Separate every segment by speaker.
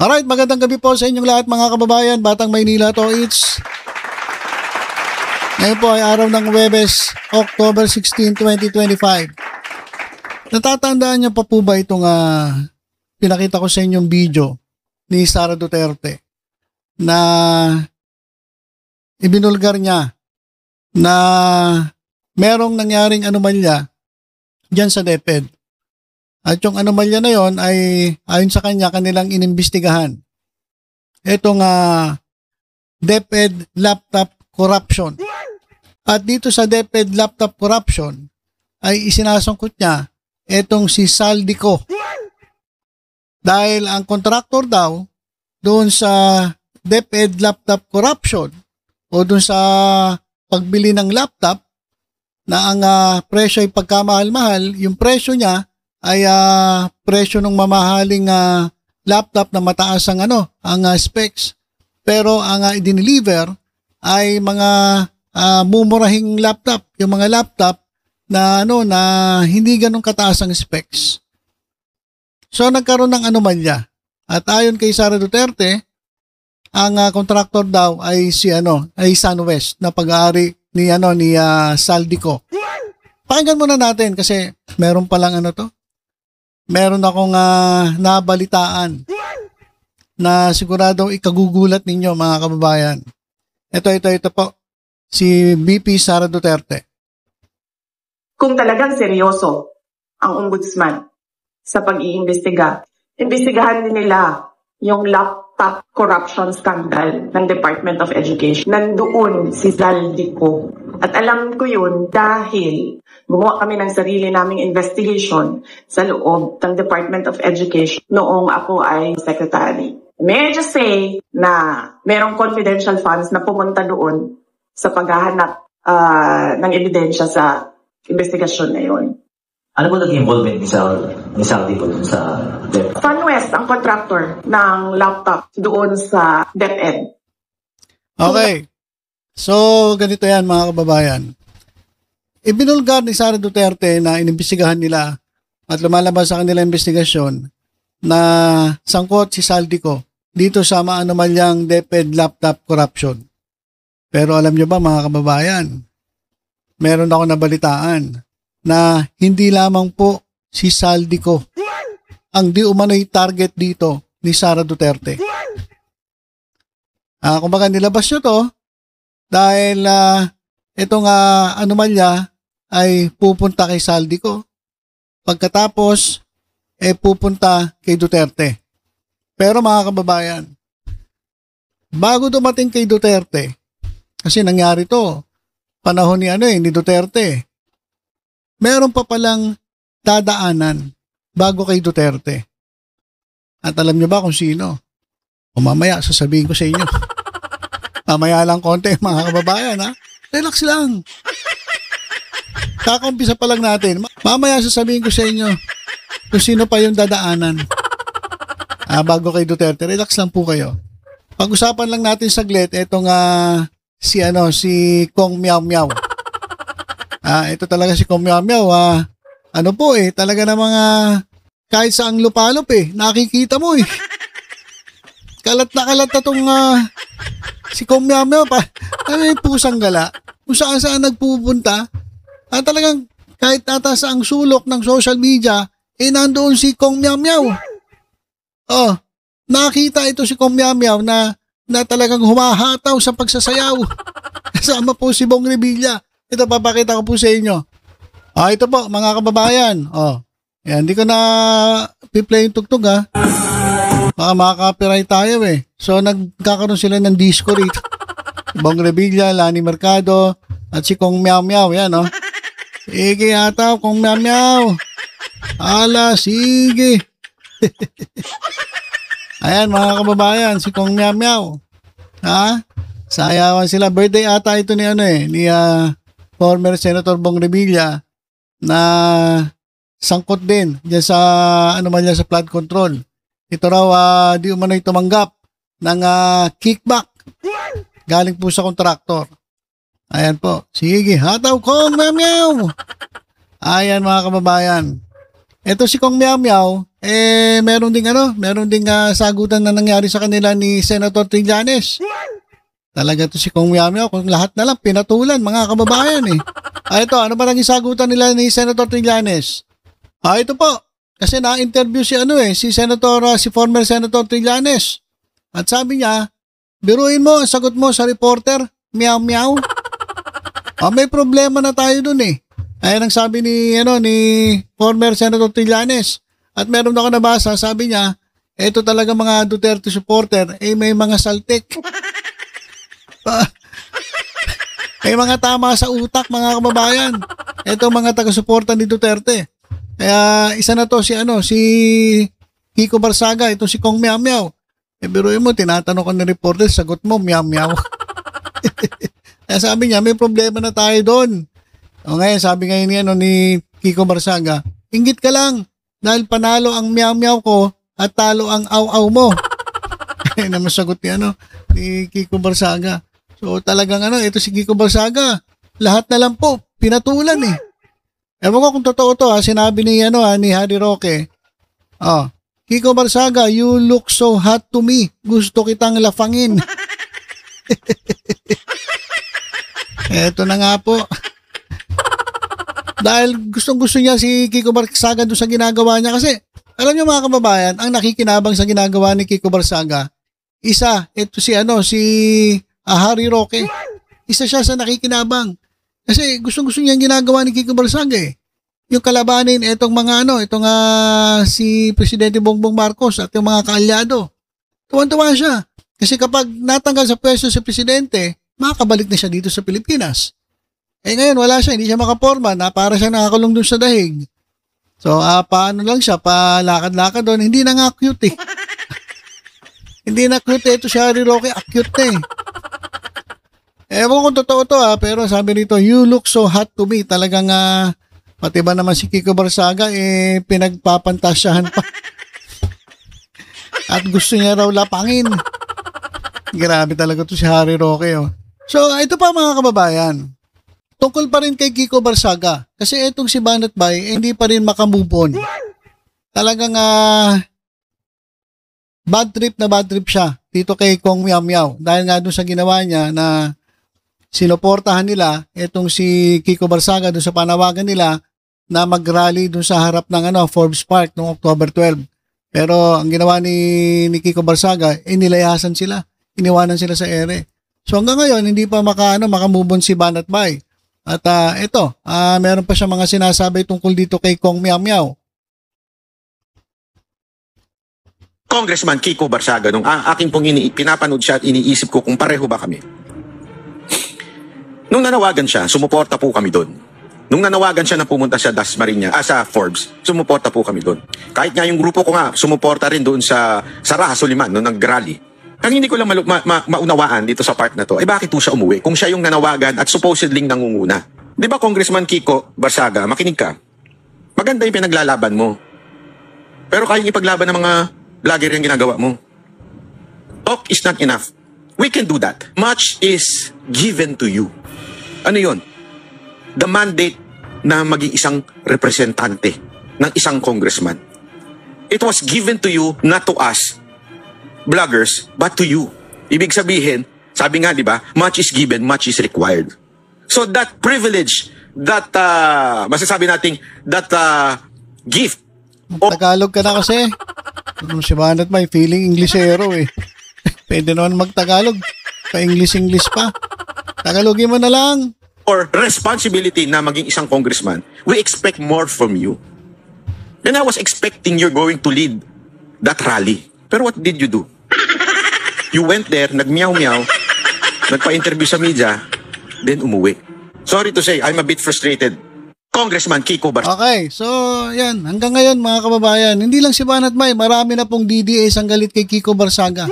Speaker 1: Alright, magandang gabi po sa inyong lahat mga kababayan. Batang Maynila to, it's ngayon po ay araw ng Huwebes, October 16, 2025. Natatandaan niyo pa po ba itong pinakita ko sa inyong video ni Sara Duterte na ibinulgar niya na merong nangyaring anomalya dyan sa DepEd. At yung anomalya na yon ay ayon sa kanya kanilang inimbestigahan. Itong DepEd laptop corruption. At dito sa DepEd laptop corruption ay isinasangkot niya itong si Saldico. Dahil ang kontraktor daw doon sa DepEd laptop corruption o doon sa pagbili ng laptop na ang presyo ay pagkamahal-mahal, yung presyo niya ay presyo ng mamahaling laptop na mataas ang ang specs. Pero ang i-deliver ay mga mumurahing laptop, yung mga laptop na na hindi ganun kataas ang specs. So nagkaroon ng anomalya. At ayon kay Sara Duterte, ang contractor daw ay si ay SunWest na pag-aari ni Saldico. Pakinggan muna natin kasi meron palang meron akong nabalitaan na sigurado ikagugulat ninyo mga kababayan. Ito po. Si VP Sara Duterte.
Speaker 2: Kung talagang seryoso ang ombudsman sa pag-iimbestiga, imbestigahan din nila yung laptop corruption scandal ng Department of Education. Nandoon si Saldico. At alam ko yun dahil gumawa kami ng sarili naming investigation sa loob ng Department of Education noong ako ay secretary. May I just say na merong confidential funds na pumunta doon sa paghahanap ng ebidensya sa investigasyon na yun.
Speaker 3: Ano po naging involvement ni Saldico dun sa DepEd?
Speaker 2: SunWest ang contractor ng laptop doon sa DepEd.
Speaker 1: Okay. So, ganito yan mga kababayan. Ibinulgar ni Sara Duterte na inimbestigahan nila at lumalabas sa kanilang investigasyon na sangkot si Saldico dito sa maanomalyang DepEd laptop corruption. Pero alam nyo ba mga kababayan, meron ako nabalitaan na hindi lamang po si Saldico ang di umano'y target dito ni Sara Duterte. Kumbaga nilabas nyo to dahil itong anomalya ay pupunta kay Saldico. Pagkatapos, pupunta kay Duterte. Pero mga kababayan, bago dumating kay Duterte, kasi nangyari to, panahon ni Duterte, meron pa palang dadaanan bago kay Duterte. At alam nyo ba kung sino? O mamaya, sasabihin ko sa inyo. Mamaya lang konti mga kababayan Relax lang. Kakumpisa pa lang natin. Mamaya sasabihin ko sa inyo kung sino pa yung dadaanan. Bago kay Duterte. Relax lang po kayo. Pag-usapan lang natin saglit itong si Kong Miao Miao. Ito talaga si Kong Miao Miao. Talaga na mga kahit saang lupalop nakikita mo Kalat na tong si Kong Miao Miao pa. Pusang gala. Kung saan nagpupunta. Talagang kahit ata sa ang sulok ng social media, nandoon si Kong Miao Miao. Nakita ito si Kong Miao Miao na talagang humahataw sa pagsasayaw. Kasama po si Bong Revilla. Ito, papakita ko po sa inyo. Ito po, mga kababayan. Yan, hindi ko na piplay yung tugtog Baka makaka-copyright tayo So, nagkakaroon sila ng disco rito. Bong Revilla, Lani Mercado, at si Kong Miao Miao. Yan, Sige, hataw, Kong Miao Miao. Sige. Ayan mga kababayan, si Kong Miao Miao. Sayawan sila. Birthday ata ito ni ni former Senator Bong Revilla na sangkot din diyan sa anomalya sa flood control. Ito raw di umano'y tumanggap ng kickback galing po sa kontraktor. Ayan po. Sige, hataw Kong Miao Miao. Ayan mga kababayan. Ito si Kong Miao Miao, meron ding sagutan na nangyari sa kanila ni Senator Trillanes. Talaga to si Kong Miao, kung lahat na lang pinatulan, mga kababayan eh. Ito, ano ba naging sagutan nila ni Senator Trillanes? Ito po, kasi na-interview si former Senator Trillanes. At sabi niya, biruin mo, ang sagot mo sa reporter, meow meow. May problema na tayo dun eh. Ayan ang sabi ni former Senator Trillanes. At meron ako nabasa, sabi niya, ito talaga mga Duterte supporter, may mga saltik. May mga tama sa utak, mga kababayan. Ito mga taga-suporta ni Duterte. Kaya isa na to si Kiko Barsaga, ito si Kong Miao Miao. Biruin mo, tinatanong ko ng reporter, sagot mo, meow meow. Kaya sabi niya, may problema na tayo doon. O ngayon, sabi ngayon ni Kiko Barsaga, inggit ka lang, dahil panalo ang meow meow ko at talo ang aw-aw mo. Ayun naman sagot ni Kiko Barsaga. So talagang ito si Kiko Barsaga, lahat na lang po, pinatulan eh. Ewan ko kung totoo to sinabi ni Harry Roque. Kiko Barsaga, you look so hot to me. Gusto kitang lafangin. Eto na nga po. Dahil gustong-gusto niya si Kiko Barsaga doon sa ginagawa niya kasi alam niyo mga kababayan, ang nakikinabang sa ginagawa ni Kiko Barsaga, ito si Harry Roque. Isa siya sa nakikinabang. Kasi gustong-gusto niya ang ginagawa ni Kiko Barsaga eh. Yung kalabanin itong si Presidente Bongbong Marcos at yung mga kaalyado. Tuwan-tuwa siya. Kasi kapag natanggal sa pwesto si Presidente, makakabalik na siya dito sa Pilipinas. Ngayon wala siya, hindi siya makaporma, para siya nakakulong dun sa dahig. So, paano lang siya, palakad-lakad doon, hindi na nga cute eh. Hindi na cute ito si Harry Roque, cute na eh. Ewan kung totoo to pero sabi rito, you look so hot to me. Talagang pati ba naman si Kiko Barsaga pinagpapantasyahan pa. At gusto niya raw lapangin. Grabe talaga to si Harry Roque So ito pa mga kababayan, tungkol pa rin kay Kiko Barsaga. Kasi itong si Banat Bay hindi pa rin makamove on. Talagang bad trip siya dito kay Kong Miao Miao. Dahil nga doon sa ginawa niya na sinuportahan nila itong si Kiko Barsaga doon sa panawagan nila na mag-rally doon sa harap ng Forbes Park noong October 12. Pero ang ginawa ni Kiko Barsaga, nilayasan sila. Iniwanan sila sa ere. So hanggang ngayon, hindi pa makamove on si Banat Bay. At meron pa siya mga sinasabi tungkol dito kay Kong Miao Miao.
Speaker 4: Congressman Kiko Barsaga, nung aking pong pinapanood siya at iniisip ko kung pareho ba kami. Nung nanawagan siya, sumuporta po kami doon. Nung nanawagan siya na pumunta sa Dasmariñas, sa Forbes, sumuporta po kami doon. Kahit nga yung grupo ko nga, sumuporta rin doon sa Raha Soliman, nung nag-rally. Ang hindi ko lang maunawaan dito sa part na to, bakit po siya umuwi? Kung siya yung nanawagan at supposedly nangunguna. Di ba Congressman Kiko Barsaga, makinig ka. Maganda yung pinaglalaban mo. Pero kayong ipaglaban ng mga vlogger yung ginagawa mo. Talk is not enough. We can do that. Much is given to you. Ano yun? The mandate na maging isang representante ng isang congressman. It was given to you, not to us, vloggers, but to you. Ibig sabihin, sabi nga, di ba, much is given, much is required. So that privilege, that, masasabi natin, that gift.
Speaker 1: Tagalog ka na kasi. Si Banat may feeling Englishero eh. Pwede naman magtagalog. Pa-English pa. Tagalogin mo na lang.
Speaker 4: Or responsibility na maging isang congressman, we expect more from you. And I was expecting you're going to lead that rally. Pero what did you do? You went there, nag-meow-meow, nagpa-interview sa media, then umuwi. Sorry to say, I'm a bit frustrated. Congressman Kiko Barsaga.
Speaker 1: Okay, so yan. Hanggang ngayon mga kababayan, hindi lang si Banat Bay, marami na pong DDS ang galit kay Kiko Barsaga.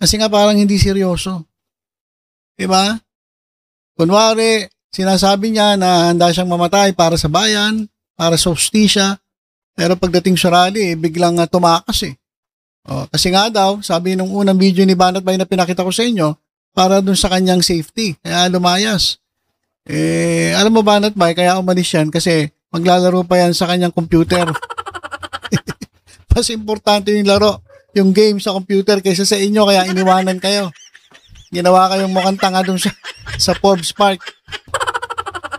Speaker 1: Kasi nga parang hindi seryoso. Diba? Kunwari, sinasabi niya na handa siyang mamatay para sa bayan, para sa hustisya, pero pagdating sa rally, biglang tumakas eh. Kasi nga daw, sabi nung unang video ni Banat Bay na pinakita ko sa inyo, para dun sa kanyang safety, kaya lumayas. Alam mo Banat Bay, kaya umalis yan kasi maglalaro pa yan sa kanyang computer. mas importante yung laro, yung game sa computer kaysa sa inyo, kaya iniwanan kayo. Ginawa kayong mukhang tanga dun sa Forbes Park.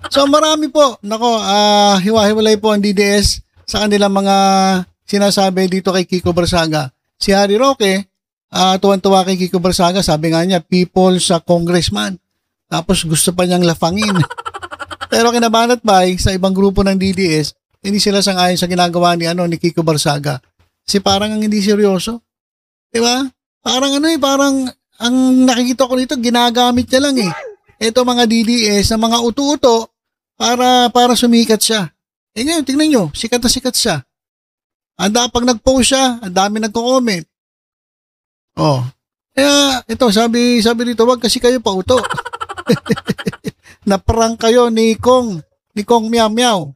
Speaker 1: So marami po, hiwa-hiwalay po ang DDS sa kanilang mga sinasabi dito kay Kiko Barsaga. Si Harry Roque, tuwan-tuwa kay Kiko Barsaga, sabi nga niya, people's congressman. Tapos gusto pa niyang lafangin. Pero kinabanat bay sa ibang grupo ng DDS, hindi sila sang-ayon sa ginagawa ni Kiko Barsaga. Kasi parang ang hindi seryoso. 'Di ba? Parang parang ang nakikita ko nito ginagamit niya lang eh. Ito mga DDS na mga utu-uto para sumikat siya. Ngayon, tingnan nyo, sikat na sikat siya. Pag nag-post siya, ang dami nagko-comment. Oh. Kaya ito, sabi dito, wag kasi kayo pauto. Naparang kayo ni Kong Meow Meow.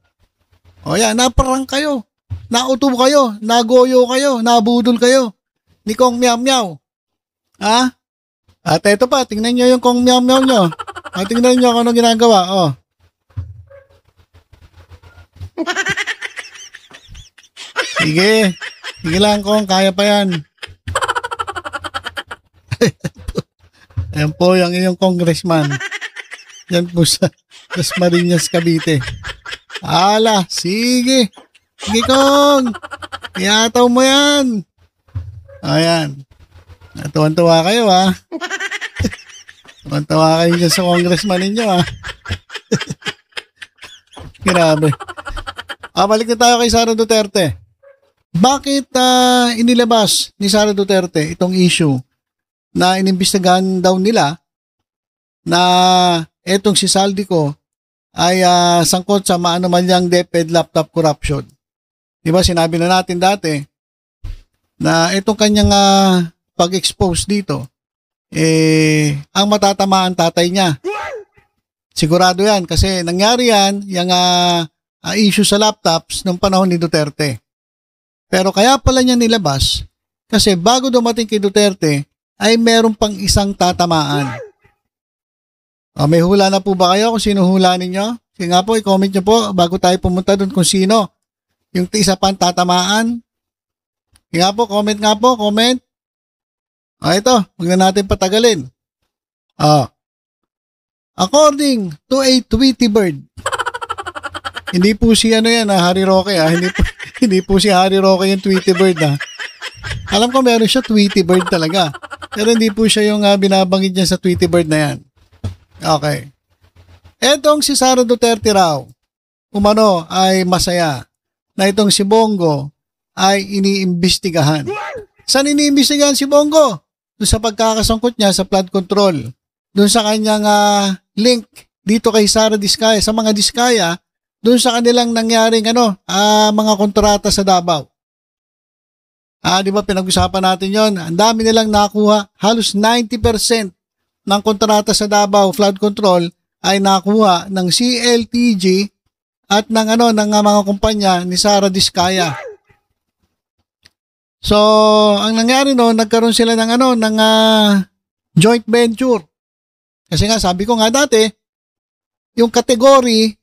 Speaker 1: O yan, naparang kayo. Nauto kayo, nagoyo kayo, nabudol kayo ni Kong Meow Meow. Ha? At ito pa, tingnan nyo yung Kong Meow Meow nyo. Tingnan nyo kung ano ginagawa. Oh. Sige. Sige lang Kong, kaya pa yan. Ayan po yung iyong congressman. Yan po sa Marinas, Cavite. Sige. Sige Kong. Iyataw mo yan. Ayan. Natuwan-tuwa kayo ha. Tuwan-tuwa kayo dyan sa congressman ninyo ha. Grabe. Balik na tayo kay Sara Duterte. Bakit inilabas ni Sara Duterte itong issue na inimbestigahan daw nila na etong si Saldico ay sangkot sa maanomanyang DepEd laptop corruption. Diba sinabi na natin dati na itong kanyang pag-expose dito, ang matatamaan tatay niya. Sigurado yan kasi nangyari yan yung issue sa laptops nung panahon ni Duterte. Pero kaya pala niya nilabas kasi bago dumating kay Duterte ay meron pang isang tatamaan. May hula na po ba kayo kung sino hula ninyo? Sige nga po, i-comment nyo po bago tayo pumunta doon kung sino yung isa pang tatamaan. Sige nga po, comment nga po, comment. Ito, huwag na natin patagalin. According to a Tweety Bird, hindi po si Harry Roque hindi po si Harry Roque yung Tweety Bird Alam ko meron siya Tweety Bird talaga. Pero hindi po siya yung binabanggit niya sa Tweety Bird na yan. Okay. Etong si Sara Duterte raw, umano ay masaya na itong si Bongo ay iniimbestigahan. Saan iniimbestigahan si Bongo? Doon sa pagkakasangkot niya sa flood control. Doon sa kanyang link dito kay Sara Diskaya, sa mga Diskaya, doon sa kanilang nangyaring mga kontrata sa Davao. Di ba pinag-usapan natin yon? Ang dami nilang nakuha, halos 90% ng kontrata sa Davao flood control ay nakuha ng CLTG at ng mga kumpanya ni Sara Diskaya. So, ang nangyari nagkaroon sila ng joint venture. Kasi nga sabi ko nga dati, yung category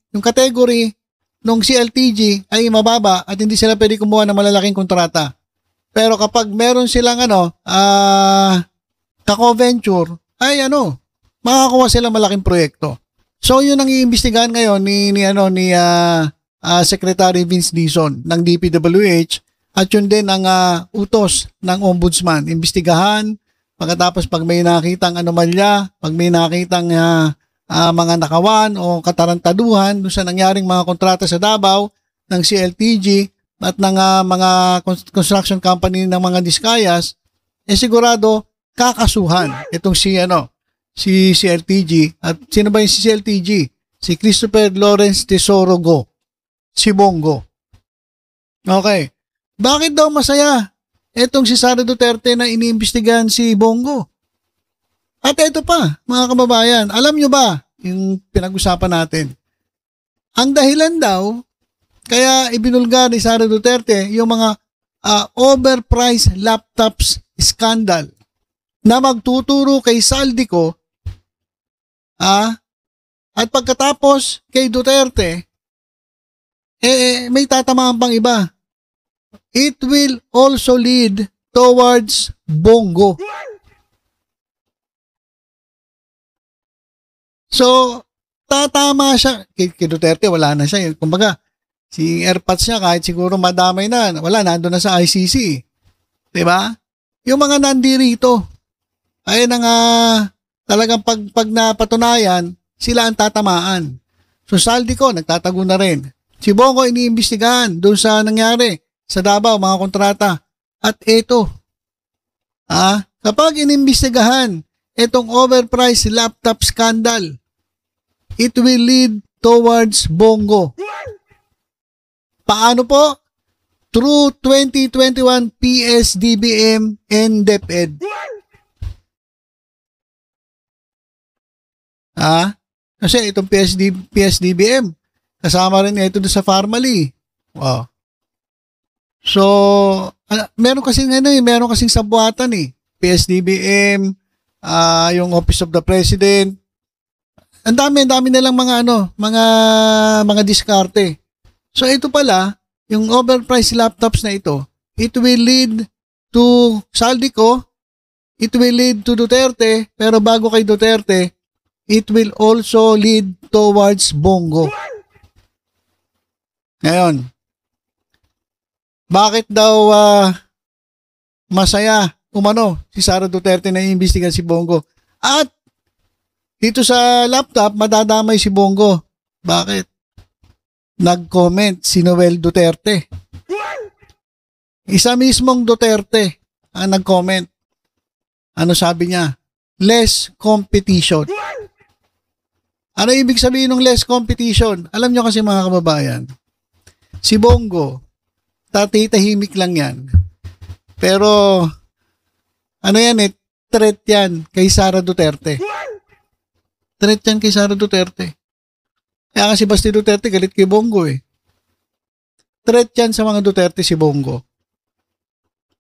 Speaker 1: ng CLTG ay mababa at hindi sila pwede kumuha ng malalaking kontrata. Pero kapag meron silang kako-venture, ay makakuha sila malaking proyekto. So yun ang iimbestigahan ngayon ni Secretary Vince Dizon ng DPWH at yun din ang utos ng Ombudsman. Imbestigahan, pagkatapos pag may nakitang anomalya, pag may nakitang mga nakawan o katarantaduhan doon sa nangyaring mga kontrata sa Davao ng CLTG at ng mga construction company ng mga Diskayas, sigurado kakasuhan itong si CLTG. At sino ba yung si CLTG? Si Christopher Lawrence Tesoro Go, si Bongo. Okay. Bakit daw masaya itong si Sara Duterte na iniimbestigahan si Bongo? At ito pa, mga kababayan, alam nyo ba yung pinag-usapan natin? Ang dahilan daw, kaya ibinulgar ni Sara Duterte yung mga overpriced laptops scandal na magtuturo kay Saldico at pagkatapos kay Duterte, may tatamaan pang iba. it will also lead towards bongo. So, tatama siya. Kay Duterte, wala na siya. Kumbaga, si airpods niya, kahit siguro madamay na, wala, nandun na sa ICC. Diba? Yung mga nandirito, ay talagang pag napatunayan, sila ang tatamaan. So, Saldico, nagtatago na rin. Si Bongo, iniimbestigahan doon sa nangyari sa Davao, mga kontrata. At ito, kapag inimbestigahan itong overpriced laptop scandal, it will lead towards bongo. Paano po? Through 2021 PSDBM and DepEd. Kasi itong PSDBM, kasama rin ito sa Farmally. Wow. So, meron kasing sabuatan PSDBM, yung Office of the President. Ang dami nilang mga diskarte. So ito pala, yung overpriced laptops na ito, it will lead to Saldico, it will lead to Duterte, pero bago kay Duterte, it will also lead towards bongo. Ngayon, bakit daw masaya si Sara Duterte na iimbestigan si Bongo? At dito sa laptop, madadamay si Bongo. Bakit? Nag-comment si Noel Duterte. Isa mismong Duterte ang nag-comment. Ano sabi niya? Less competition. Ano ibig sabihin ng less competition? Alam niyo kasi mga kababayan, si Bongo, tatahimik lang yan. Pero, threat yan kay Sara Duterte. Threat yan kay Sara Duterte. Kaya kasi Basti Duterte galit kay Bongo Threat yan sa mga Duterte si Bongo.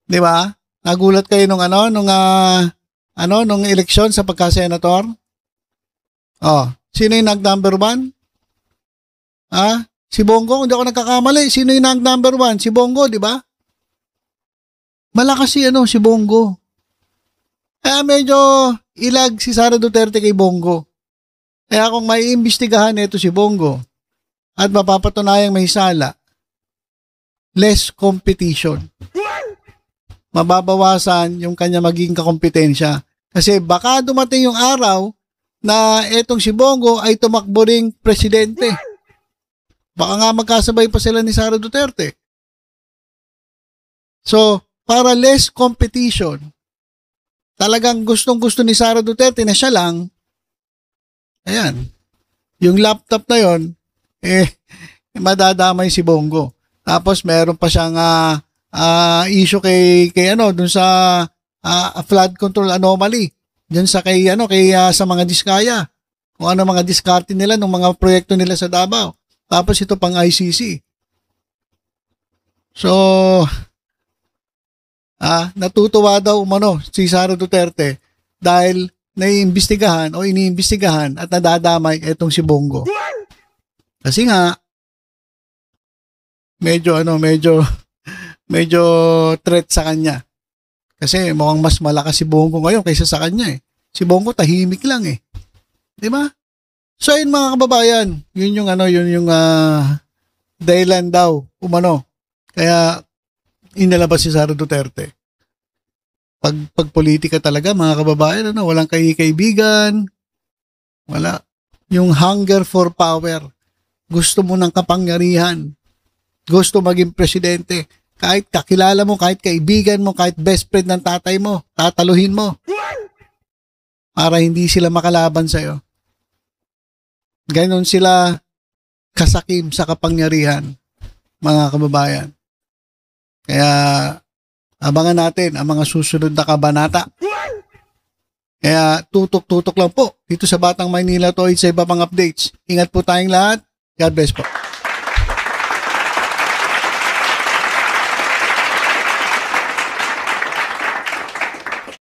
Speaker 1: Di ba? Nagulat kayo nung eleksyon sa pagka-senator? Sino yung nag-number 1? Si Bongo, kung di ako nagkakamali, sino yung nag-number 1? Si Bongo, di ba? Malakas si Bongo. Kaya medyo ilag si Sara Duterte kay Bongo. Kaya kung may imbestigahan ito si Bongo at mapapatunayang may sala, less competition. Mababawasan yung kanya magiging kakompetensya. Kasi baka dumating yung araw na etong si Bongo ay tumakbo ring presidente. Baka nga magkasabay pa sila ni Sara Duterte. So, para less competition, talagang gustong-gusto ni Sara Duterte na siya lang, ayan, yung laptop na yon, madadamay si Bongo. Tapos meron pa siyang issue kay dun sa flood control anomaly. Dun sa sa mga diskaya. Kung ano mga diskarte nila ng mga proyekto nila sa Davao. Tapos ito pang ICC. So, natutuwa daw si Sara Duterte dahil naiimbestigahan o iniimbestigahan at nadadamay itong si Bongo. Kasi nga, medyo threat sa kanya. Kasi mukhang mas malakas si Bongo ngayon kaysa sa kanya Si Bongo tahimik lang Di ba? So yun mga kababayan, yun yung dahilan daw, Kaya inalabas si Sara Duterte. Pag politika talaga mga kababayan, walang kaibigan, wala. Yung hunger for power. Gusto mo ng kapangyarihan. Gusto maging presidente. Kahit kakilala mo, kahit kaibigan mo, kahit best friend ng tatay mo, tataluhin mo. Para hindi sila makalaban sa'yo. Ganon sila kasakim sa kapangyarihan, mga kababayan. Kaya, abangan natin ang mga susunod na kabanata. Kaya, tutok-tutok lang po dito sa Batang Maynila to sa iba pang updates. Ingat po tayong lahat. God bless po.